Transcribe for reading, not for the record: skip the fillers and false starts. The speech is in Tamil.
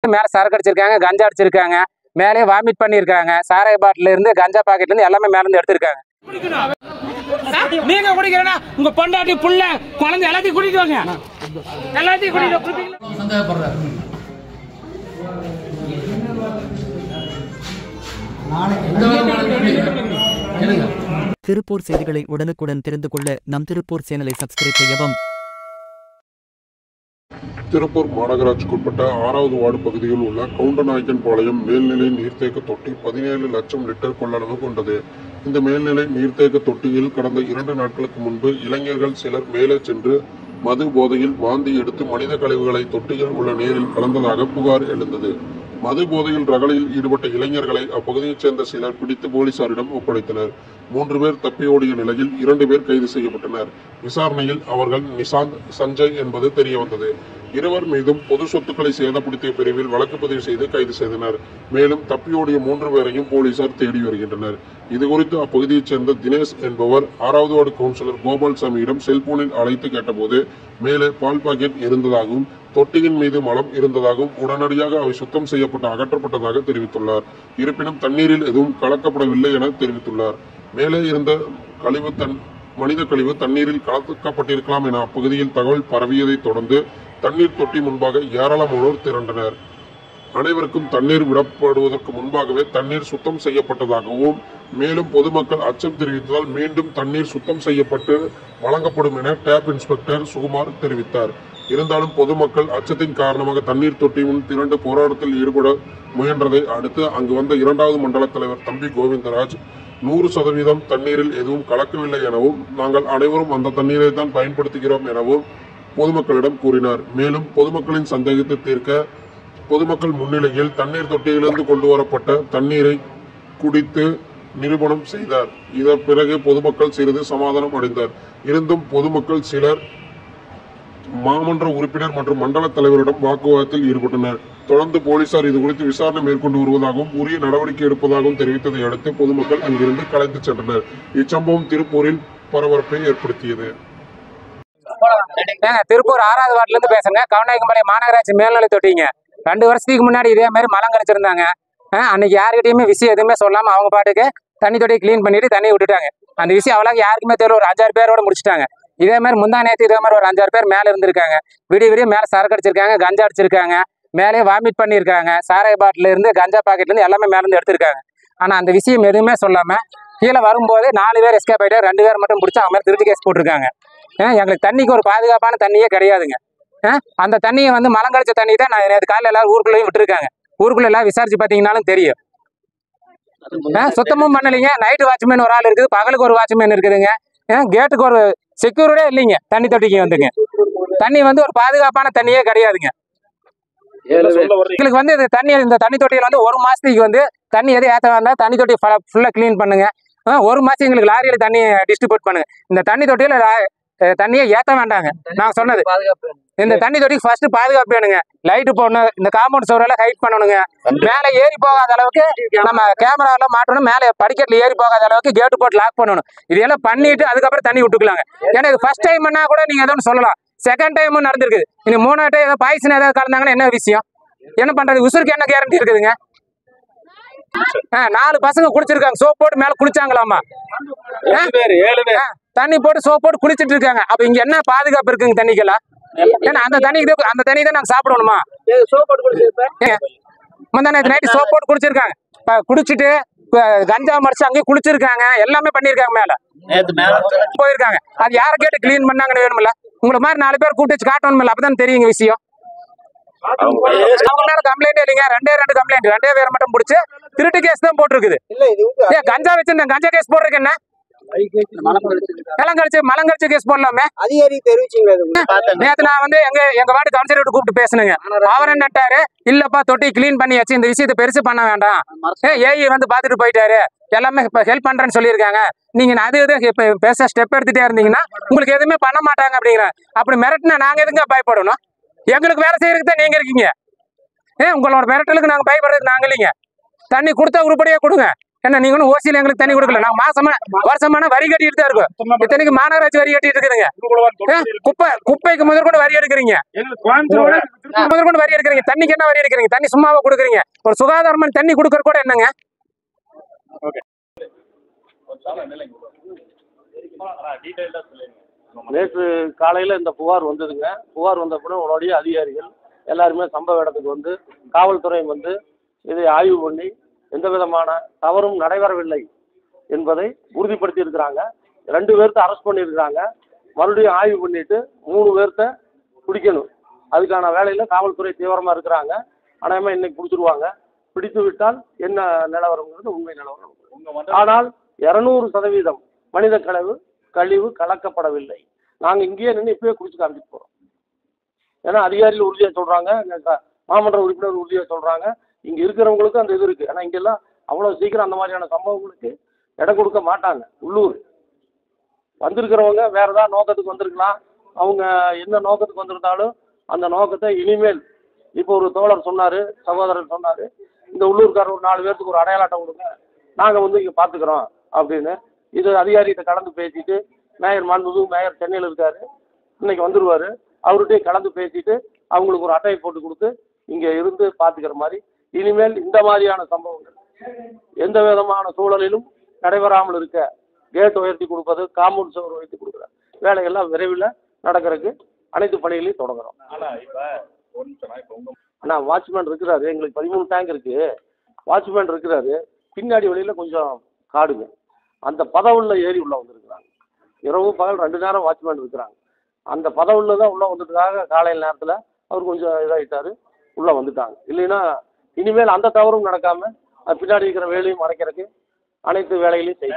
மேல சரக்கு அடிச்சிருக்காங்க, கஞ்சா அடிச்சிருக்காங்க, மேலே வாமிட் பண்ணிருக்காங்க, சாராய பாட்டில இருந்து கஞ்சா பாக்கெட்ல இருந்து எல்லாமே மேல இருந்து எடுத்திருக்காங்க. நீங்க குடிக்கிறேன்னா உங்க பொண்டாட்டி புள்ள குழந்தை எல்லாத்தையும் கூட்டிட்டு வாங்க, எல்லாத்தையும் கூட்டிட்டு திருப்பூர் செய்திகளை உடனுக்குடன் தெரிந்து கொள்ள நம் திருப்பூர் சேனலை சப்ஸ்கிரைப் செய்யவும். திருப்பூர் மாநகராட்சிக்குட்பட்ட 6வது வார்டு பகுதியில் உள்ள கவுண்டநாயக்கன் பாளையம் மேல்நிலை நீர்த்தேக்க தொட்டி 17 லட்சம் லிட்டர் கொள்ளளவு கொண்டது. இந்த மேல்நிலை நீர்த்தேக்க தொட்டியில் கடந்த 2 நாட்களுக்கு முன்பு இளைஞர்கள் சிலர் மேலே சென்று மது போதையில் வாந்தி எடுத்து மனித கழிவுகளை தொட்டியில் உள்ள நீரில் கலந்ததாக புகார் எழுந்தது. மது போதையில் ரகளையில் ஈடுபட்ட இளைஞர்களை அப்பகுதியைச் சேர்ந்த சிலர் பிடித்து போலீசாரிடம் ஒப்படைத்தனர். 3 பேர் தப்பியோடிய நிலையில் 2 பேர் கைது செய்யப்பட்டனர். விசாரணையில் அவர்கள் நிசாந்த், சஞ்சய் என்பது தெரியவந்தது. இருவர் மீதும் பொது சொத்துக்களை சேதப்படுத்திய பிரிவில் வழக்கு பதிவு செய்து கைது செய்தனர். மேலும் தப்பியோடிய 3 பேரையும் போலீசார் தேடி வருகின்றனர். இதுகுறித்து அப்பகுதியைச் சேர்ந்த தினேஷ் என்பவர் 6வது வார்டு கவுன்சிலர் கோபால்சாமியிடம் செல்போனில் அழைத்து கேட்டபோது மேலே பால் பாக்கெட் இருந்ததாகவும் தொட்டியின் மீது மலம் இருந்ததாகவும் உடனடியாக அவை சுத்தம் செய்யப்பட்டு அகற்றப்பட்டதாக தெரிவித்துள்ளார். இருப்பினும் தண்ணீரில் எதுவும் கலக்கப்படவில்லை என தெரிவித்துள்ளார். மேலே இருந்த மனித கழிவு தண்ணீரில் கலக்கப்பட்டிருக்கலாம் என அப்பகுதியில் தகவல் பரவியதை தொடர்ந்து தண்ணீர் தொட்டி முன்பாக ஏராளமானோர் திரண்டனர். அனைவருக்கும் தண்ணீர் விடப்படுவதற்கு முன்பாகவே தண்ணீர் சுத்தம் செய்யப்பட்டதாகவும் மேலும் பொதுமக்கள் அச்சம் தெரிவித்ததால் மீண்டும் தண்ணீர் சுத்தம் செய்யப்பட்டு வழங்கப்படும் என டேப் இன்ஸ்பெக்டர் சுகுமார் தெரிவித்தார். இருந்தாலும் பொதுமக்கள் அச்சத்தின் காரணமாக தண்ணீர் தொட்டி முன் திரண்டு போராட்டத்தில் ஈடுபட முயன்றதை அடுத்து அங்கு வந்த 2வது மண்டல தலைவர் தம்பி கோவிந்தராஜ் 100% தண்ணீரில் எதுவும் கலக்கவில்லை எனவும் நாங்கள் அனைவரும் அந்த தண்ணீரை தான் பயன்படுத்துகிறோம் எனவும் பொதுமக்களிடம் கூறினார். மேலும் பொதுமக்களின் சந்தேகத்தை தீர்க்க பொதுமக்கள் முன்னிலையில் தண்ணீர் தொட்டியிலிருந்து கொண்டு வரப்பட்ட தண்ணீரை குடித்து நிரூபணம் செய்தார். இதன் பிறகு பொதுமக்கள் சிறிது சமாதானம் அடைந்தார். இருந்தும் பொதுமக்கள் சிலர் மாமன்ற உறுப்பினர் மற்றும் மண்டல தலைவரிடம் வாக்குவாதத்தில் ஈடுபட்டனர். தொடர்ந்து போலீசார் இதுகுறித்து விசாரணை மேற்கொண்டு வருவதாகவும் உரிய நடவடிக்கை எடுப்பதாகவும் தெரிவித்ததை அடுத்து பொதுமக்கள் அங்கிருந்து கலைந்து சென்றனர். இச்சம்பவம் திருப்பூரில் பரபரப்பை ஏற்படுத்தியது. திருப்பூர் 6வது வார்டுல இருந்து பேசுங்க. கவுண்டநாயக்கன்பாளையம் மாநகராட்சி மேல்நிலை தொட்டிங்க 2 வருஷத்துக்கு முன்னாடி இதே மாதிரி மலம் கழிச்சிருந்தாங்க. அன்னைக்கு யாருக்கிட்டையுமே விஷயம் எதுவுமே சொல்லாம அவங்க பாட்டுக்கு தண்ணி தொட்டியை கிளீன் பண்ணிட்டு தண்ணி விட்டுட்டாங்க. அந்த விஷயம் அவ்வளவு யாருக்குமே தெரியல. ஒரு 5-6 பேரோட முடிச்சுட்டாங்க. இதே மாதிரி முந்தா நேற்று இதே மாதிரி ஒரு 5-6 பேர் மேல இருந்திருக்காங்க. விடிய மேல சரக்கு அடிச்சிருக்காங்க, கஞ்சா அடிச்சிருக்காங்க, மேலே வாமிட் பண்ணிருக்காங்க, சாராய பாட்டில இருந்து கஞ்சா பாக்கெட்ல இருந்து எல்லாமே மேல இருந்து எடுத்திருக்காங்க. ஆனா அந்த விஷயம் எதுவுமே சொல்லாம கீழே வரும்போது 4 பேர் எஸ்கேப் ஆயிட்டு 2 பேர் மட்டும் பிடிச்சி அவங்க மேல திருட்டு கேஸ் போட்டிருக்காங்க. எங்களுக்கு தண்ணிக்கு ஒரு பாதுகாப்பான தண்ணியே கிடையாதுங்க. அந்த தண்ணியை வந்து மலம் கழிச்ச தண்ணி தான் நான் நேற்று காலையில் எல்லாரும் ஊருக்குள்ளேயும் விட்டுருக்காங்க. ஊருக்குள்ள எல்லாம் விசாரிச்சு பார்த்தீங்கன்னாலும் தெரியும். சுத்தமும் பண்ணலைங்க. நைட்டு வாட்ச்மேன் ஒரு ஆள் இருக்குது, பகலுக்கு ஒரு வாட்ச்மேன் இருக்குதுங்க. கேட்டுக்கு ஒரு செக்யூரிட்டே இல்லைங்க. தண்ணி தொட்டிக்கு வந்துங்க தண்ணி வந்து ஒரு பாதுகாப்பான தண்ணியே கிடையாதுங்க. எங்களுக்கு வந்து இந்த தண்ணி தொட்டியில் வந்து 1 மாசத்துக்கு வந்து தண்ணி எதுவும் ஏற்ற வேண்டாம். தண்ணி தொட்டி ஃபுல்லாக கிளீன் பண்ணுங்க. 1 மாசம் எங்களுக்கு லாரியில் தண்ணி டிஸ்ட்ரிபியூட் பண்ணுங்க. இந்த தண்ணி தொட்டியில் தண்ணியை ஏற்ற வேண்டாங்க. நான் சொன்னது இந்த தண்ணி தொட்டிக்கு ஃபர்ஸ்ட் பாதுகாப்பு வேணுங்க. லைட்டு போடணும். இந்த காம்பவுண்ட் சுவரெல்லாம் ஹைட் பண்ணணுங்க. மேலே ஏறி போகாத அளவுக்கு நம்ம கேமராலாம் மாட்டணும். மேலே படிக்கட்டில் ஏறி போகாத அளவுக்கு கேட்டு போட்டு லாக் பண்ணணும். இதெல்லாம் பண்ணிட்டு அதுக்கப்புறம் தண்ணி விட்டுக்கலாங்க. ஏன்னா இது ஃபர்ஸ்ட் டைம்னா கூட நீங்க எதுவும் சொல்லலாம். செகண்ட் டைமும் நடந்திருக்குது. இனி 3வது டைம் ஏதாவது பாய்சன் ஏதாவது கலந்தாங்கன்னா என்ன விஷயம்? என்ன பண்றது? உசுருக்கு என்ன கேரண்டி இருக்குதுங்க? 4 பசங்க குளிச்சிருக்காங்க. சோப் போட்டு மேல குளிச்சாங்களாமா. தண்ணி போட்டு சோப் போட்டு குளிச்சிட்டு இருக்காங்க. அப்ப இங்க என்ன பாதுகாப்பு இருக்குங்க தண்ணிக்கெல்லாம்? ஏன்னா அந்த தண்ணி தான் நாங்க சாப்பிடணுமா? முந்தா நேற்று நைட்டு சோப் போட்டு குடிச்சிருக்காங்க. குடிச்சிட்டு கஞ்சா மடிச்சு அங்கேயே குளிச்சிருக்காங்க. எல்லாமே பண்ணிருக்காங்க. மேல போயிருக்காங்க. அது யாரை கேட்டு கிளீன் பண்ணாங்கன்னு வேணும்ல? உங்களை மாதிரி 4 பேர் கூட்டி வச்சு காட்டணும்ல? அப்பதான் தெரியுங்க விஷயம். அவங்க மேல கம்ப்ளைண்ட் இல்லைங்க. 2 கம்ப்ளைண்ட் 2 பேரை மட்டும் பிடிச்சி திருட்டு கேஸ் தான் போட்டிருக்குது. கஞ்சா வச்சிருந்தேன். கஞ்சா கேஸ் போட்டிருக்கேன். மலம் கழிச்சு கேஸ் போடலாமே. அதிகாரி தெரிவிச்சீங்க. நேத்து நான் வந்து எங்க வார்டு கவுன்சிலர் கூப்பிட்டு பேசணுங்க. அவர் என்னட்டாரு, இல்லப்பா தொட்டி கிளீன் பண்ணியாச்சு, இந்த விஷயத்தை பெருசு பண்ண வேண்டாம். ஏஐ வந்து பாத்துட்டு போயிட்டாரு, எல்லாமே ஹெல்ப் பண்றேன்னு சொல்லியிருக்காங்க. நீங்க அது பேச ஸ்டெப் எடுத்துட்டே இருந்தீங்கன்னா உங்களுக்கு எதுவுமே பண்ண மாட்டாங்க அப்படிங்கிறாங்க. அப்படி மிரட்டினா நாங்க எதுங்க பயப்படணும்? எங்களுக்கு வேலை செய்யறதுக்கு தான் நீங்க இருக்கீங்க. உங்களோட மிரட்டலுக்கு நாங்க பயப்படுறதுக்கு நாங்க இல்லைங்க. தண்ணி கொடுத்தா உருப்படியா கொடுங்க. என்ன நீங்க ஒன்றும் ஓசியில் எங்களுக்கு தண்ணி கொடுக்கல. நாங்க வருஷமான வரி கட்டிட்டு தான் இருக்கோம். இத்தனைக்கு மாநகராட்சி வரி கட்டிட்டு இருக்குதுங்க. குப்பைக்கு முதற்கொண்டு வரி எடுக்கிறீங்க, முதற்கொண்டு வரி எடுக்கிறீங்க. தண்ணிக்கு என்ன வரி எடுக்கிறீங்க? தண்ணி சும்மாவா கொடுக்குறீங்க? ஒரு சுகாதாரமான தண்ணி கொடுக்கற கூட என்னங்க? நேற்று காலையில இந்த புகார் வந்ததுங்க. புகார் வந்த பிறகு உடனடியே அதிகாரிகள் எல்லாருமே சம்பவ இடத்துக்கு வந்து காவல்துறை வந்து இதை ஆய்வு பண்ணி எந்த விதமான தவறும் நடைபெறவில்லை என்பதை உறுதிப்படுத்தி இருக்கிறாங்க. 2 பேர்த்த அரெஸ்ட் பண்ணியிருக்கிறாங்க. மறுபடியும் ஆய்வு பண்ணிட்டு 3 பேர்த்த பிடிக்கணும். அதுக்கான வேலையில காவல்துறை தீவிரமா இருக்கிறாங்க. அநேகமா இன்னைக்கு பிடிச்சிருவாங்க. பிடித்து விட்டால் என்ன நிலவரம்ங்கிறது உண்மை நிலவரம். ஆனால் 200% மனித கழிவு கலக்கப்படவில்லை. நாங்க இங்கேயே நின்று இப்பவே குடிச்சு காமிச்சிட்டு போறோம். ஏன்னா அதிகாரிகள் உறுதியா சொல்றாங்க, மாமன்ற உறுப்பினர் உறுதியா சொல்றாங்க. இங்க இருக்கிறவங்களுக்கு அந்த இது இருக்கு. ஆனா இங்கெல்லாம் அவ்வளவு சீக்கிரம் அந்த மாதிரியான சம்பவங்களுக்கு இடம் கொடுக்க மாட்டாங்க. உள்ளூர் வந்திருக்கிறவங்க வேற ஏதாவது நோக்கத்துக்கு வந்திருக்கலாம். அவங்க என்ன நோக்கத்துக்கு வந்திருந்தாலும் அந்த நோக்கத்தை இனிமேல் இப்போ ஒரு தோழர் சொன்னாரு, சகோதரர் சொன்னாரு, இந்த உள்ளூர்காரர் ஒரு 4 பேருக்கு ஒரு அடையாள அட்டை கொடுங்க, நாங்க வந்து இங்க பாத்துக்கிறோம் அப்படின்னு. இது அதிகாரிகிட்ட கலந்து பேசிட்டு, மேயர் மாண்புமிகு மேயர் சென்னையில் இருக்காரு, இன்னைக்கு வந்துருவாரு. அவர்கிட்டயே கலந்து பேசிட்டு அவங்களுக்கு ஒரு அட்டையை போட்டு கொடுத்து இங்க இருந்து பாத்துக்கிற மாதிரி இனிமேல் இந்த மாதிரியான சம்பவங்கள் எந்த விதமான சூழலிலும் நடைபெறாமல் இருக்க கேட் உயர்த்தி கொடுப்பது, காம்பவுண்ட் சுவர் உயர்த்தி கொடுக்குற வேலைகள்லாம் விரைவில் நடக்கிறதுக்கு அனைத்து பணிகளையும் தொடங்குறோம். ஆனா வாட்ச்மேன் இருக்கிறாரு, எங்களுக்கு 13 டேங்க் இருக்கு. வாட்ச்மேன் இருக்கிறாரு. பின்னாடி வழியில கொஞ்சம் காடுங்க, அந்த பதவுள்ள ஏறி உள்ள வந்துருக்குறாங்க. இரவு பகல் 2 நேரம் வாட்ச்மேன் இருக்கிறாங்க. அந்த பதவுள்ள தான் உள்ள வந்துட்டதாக காலையில் நேரத்தில் அவர் கொஞ்சம் இதாகிட்டாரு, உள்ள வந்துட்டாங்க. இல்லைன்னா இனிமேல் அந்த தவறும் நடக்காம பின்னாடி இருக்கிற வேலையும் மறைக்கிறதுக்கு அனைத்து வேலைகளையும் செய்ய